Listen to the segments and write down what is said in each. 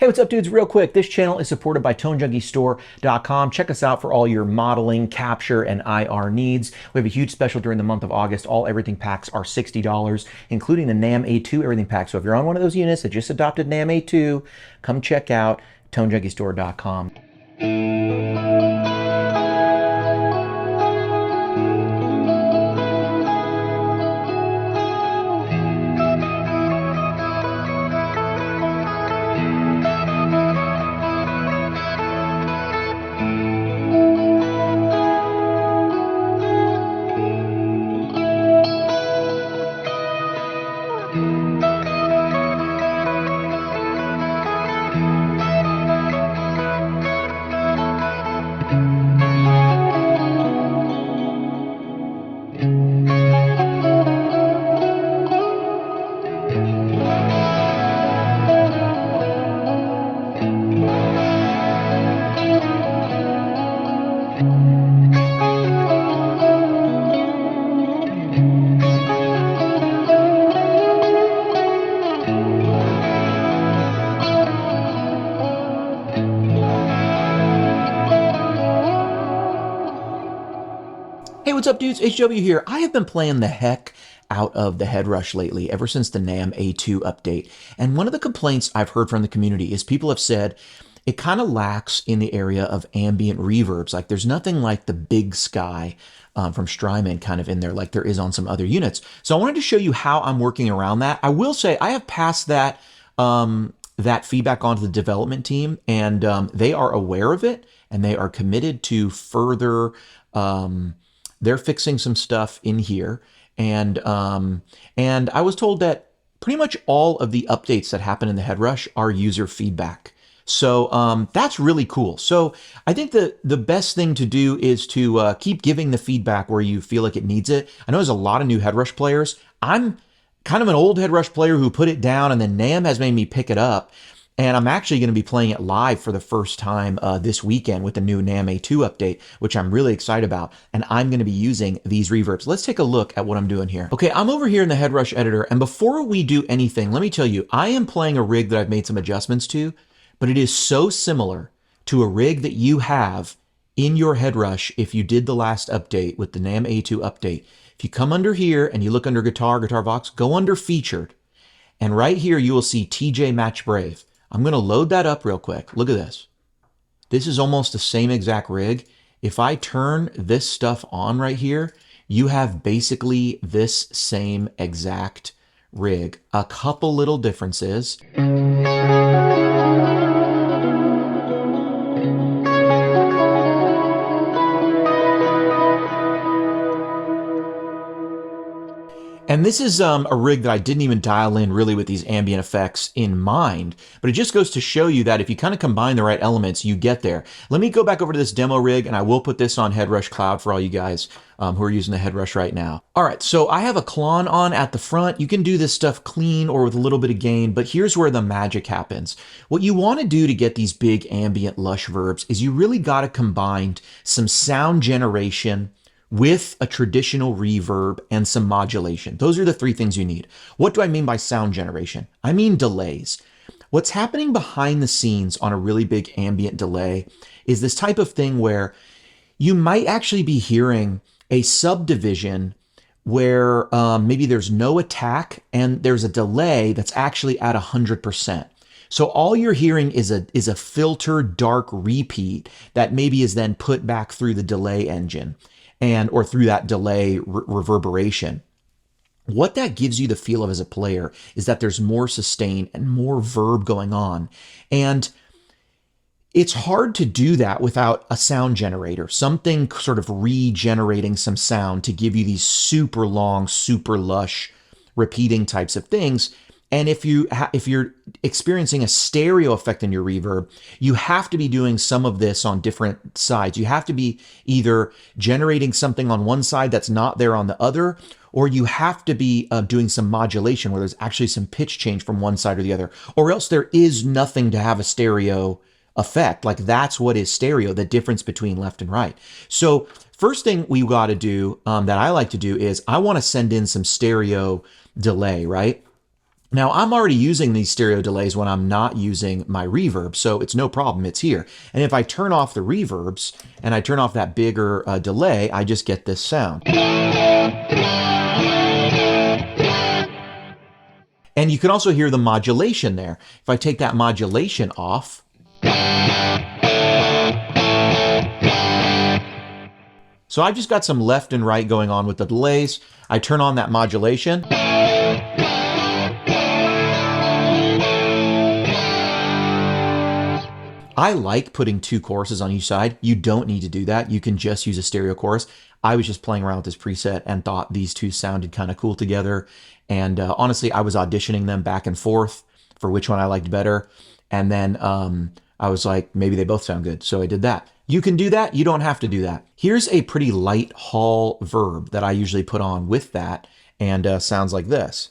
what's up, dudes? Real quick, this channel is supported by ToneJunkieStore.com. Check us out for all your modeling, capture, and IR needs. We have a huge special during the month of August. All everything packs are $60, including the NAM A2 everything pack. So if you're on one of those units that just adopted NAM A2, come check out ToneJunkieStore.com. Hey, what's up, dudes? HW here. I have been playing the heck out of the Headrush lately, ever since the NAM A2 update. And one of the complaints I've heard from the community is people have said it kind of lacks in the area of ambient reverbs. Like there's nothing like the big sky from Strymon kind of in there like there is on some other units. So I wanted to show you how I'm working around that. I will say I have passed that that feedback onto the development team, and they are aware of it, and they are committed to further they're fixing some stuff in here, and I was told that pretty much all of the updates that happen in the Headrush are user feedback. So that's really cool. So I think the best thing to do is to keep giving the feedback where you feel like it needs it. I know there's a lot of new Headrush players. I'm kind of an old Headrush player who put it down, and then NAM has made me pick it up. And I'm actually going to be playing it live for the first time this weekend with the new NAM A2 update, which I'm really excited about. And I'm going to be using these reverbs. Let's take a look at what I'm doing here. Okay, I'm over here in the Headrush editor. And before we do anything, let me tell you, I am playing a rig that I've made some adjustments to, but it is so similar to a rig that you have in your Headrush if you did the last update with the NAM A2 update. If you come under here and you look under Guitar Vox, go under Featured. And right here, you will see TJ Match Brave. I'm going to load that up real quick. Look at this. This is almost the same exact rig. If I turn this stuff on right here, you have basically this same exact rig. A couple little differences. And this is a rig that I didn't even dial in really with these ambient effects in mind, but it just goes to show you that if you kind of combine the right elements, you get there. Let me go back over to this demo rig, and I will put this on Headrush Cloud for all you guys who are using the Headrush right now. All right, so I have a clone on at the front. You can do this stuff clean or with a little bit of gain, but here's where the magic happens. What you want to do to get these big ambient lush verbs is you really got to combine some sound generation with a traditional reverb and some modulation. Those are the three things you need. What do I mean by sound generation? I mean delays. What's happening behind the scenes on a really big ambient delay is this type of thing where you might actually be hearing a subdivision where maybe there's no attack and there's a delay that's actually at 100%. So all you're hearing is a filtered dark repeat that maybe is then put back through the delay engine or through that delay reverberation. What that gives you the feel of as a player is that there's more sustain and more verb going on. And it's hard to do that without a sound generator, something sort of regenerating some sound to give you these super long, super lush repeating types of things. And if you're experiencing a stereo effect in your reverb, you have to be doing some of this on different sides. You have to be either generating something on one side that's not there on the other, or you have to be doing some modulation where there's actually some pitch change from one side or the other, or else there is nothing to have a stereo effect. Like that's what is stereo, the difference between left and right. So first thing we got to do that I like to do is I want to send in some stereo delay, right? Now, I'm already using these stereo delays when I'm not using my reverb, so it's no problem, it's here. And if I turn off the reverbs and I turn off that bigger delay, I just get this sound. And you can also hear the modulation there. If I take that modulation off, so I've just got some left and right going on with the delays. I turn on that modulation. I like putting two choruses on each side. You don't need to do that. You can just use a stereo chorus. I was just playing around with this preset and thought these two sounded kind of cool together. And honestly, I was auditioning them back and forth for which one I liked better. And then I was like, maybe they both sound good. So I did that. You can do that. You don't have to do that. Here's a pretty light hall verb that I usually put on with that, and sounds like this.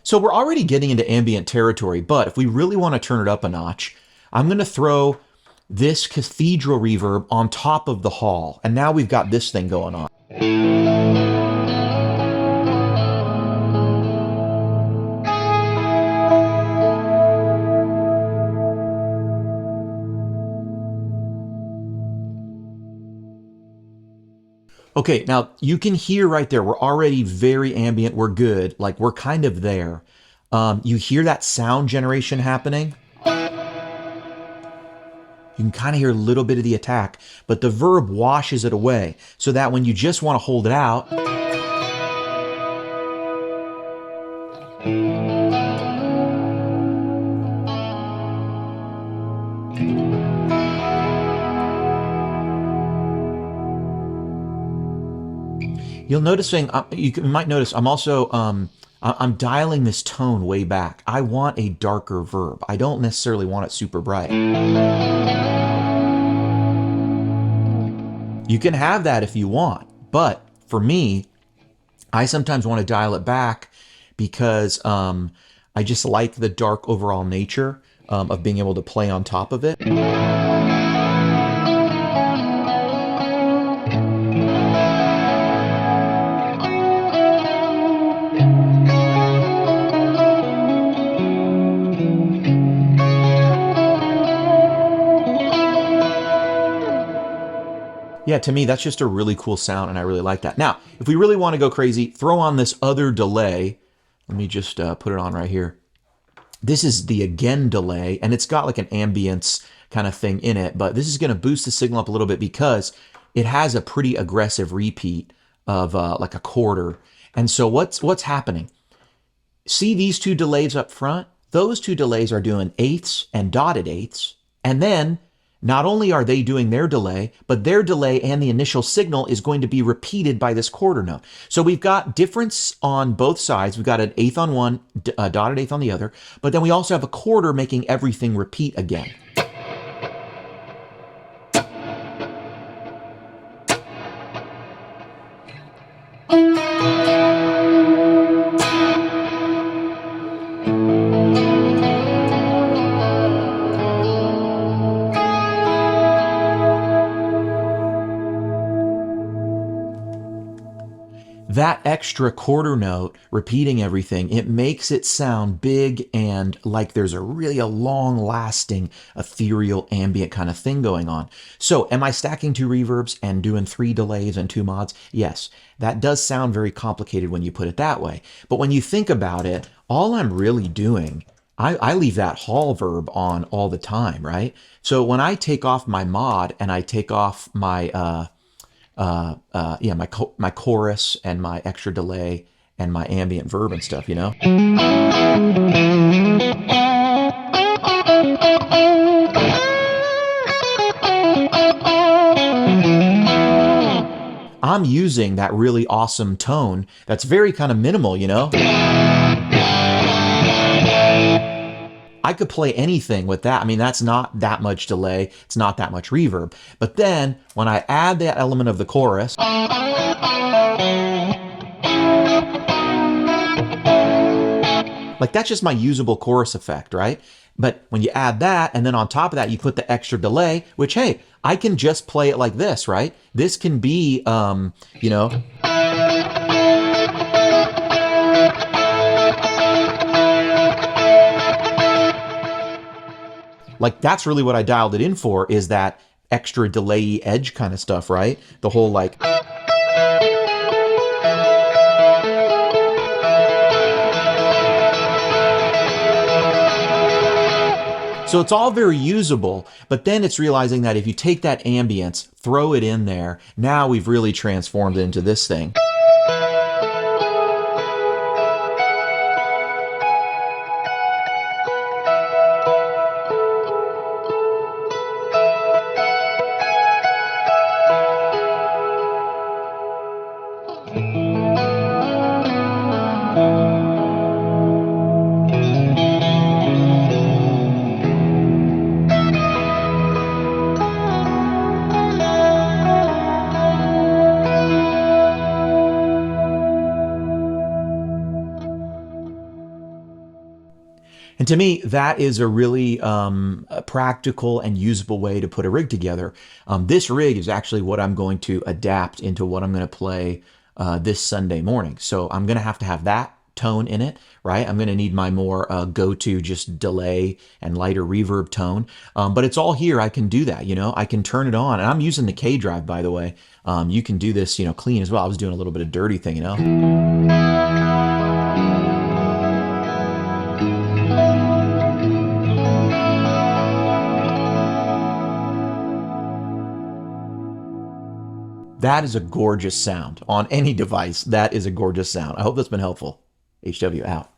So we're already getting into ambient territory, but if we really want to turn it up a notch, I'm going to throw this cathedral reverb on top of the hall. And now we've got this thing going on. Okay, now you can hear right there, we're already very ambient, we're good, like we're kind of there. You hear that sound generation happening? You can kind of hear a little bit of the attack, but the verb washes it away so that when you just want to hold it out, you'll noticing, you might notice I'm also, I'm dialing this tone way back. I want a darker verb. I don't necessarily want it super bright. You can have that if you want, but for me, I sometimes want to dial it back because I just like the dark overall nature of being able to play on top of it. Yeah, to me, that's just a really cool sound, and I really like that. Now, if we really want to go crazy, throw on this other delay. Let me just put it on right here. This is the again delay, and it's got like an ambience kind of thing in it, but this is going to boost the signal up a little bit because it has a pretty aggressive repeat of like a quarter. And so what's happening? See these two delays up front? Those two delays are doing eighths and dotted eighths, and then not only are they doing their delay, but their delay and the initial signal is going to be repeated by this quarter note. So we've got difference on both sides. We've got an eighth on one, a dotted eighth on the other, but then we also have a quarter making everything repeat again. That extra quarter note repeating everything, it makes it sound big and like there's a long lasting ethereal ambient kind of thing going on. So am I stacking two reverbs and doing 3 delays and 2 mods? Yes, that does sound very complicated when you put it that way. But when you think about it, all I'm really doing, I leave that hall verb on all the time, right? So when I take off my mod and I take off my my chorus and my extra delay and my ambient verb and stuff, you know? I'm using that really awesome tone that's very kind of minimal, you know? I could play anything with that. I mean, that's not that much delay. It's not that much reverb. But then when I add that element of the chorus, Like that's just my usable chorus effect, right? But when you add that, and then on top of that, you put the extra delay, which, hey, I can just play it like this, right? This can be, you know, like that's really what I dialed it in for, is that extra delay edge kind of stuff, right? The whole like, so it's all very usable, but then it's realizing that if you take that ambience, throw it in there, now we've really transformed it into this thing. And to me, that is a really a practical and usable way to put a rig together. This rig is actually what I'm going to adapt into what I'm going to play this Sunday morning. So I'm going to have that tone in it, right? I'm going to need my more go-to just delay and lighter reverb tone. But it's all here. I can do that, you know, I can turn it on. And I'm using the K drive, by the way. You can do this, you know, clean as well. I was doing a little bit of dirty thing, you know. That is a gorgeous sound on any device. That is a gorgeous sound. I hope that's been helpful. HW out.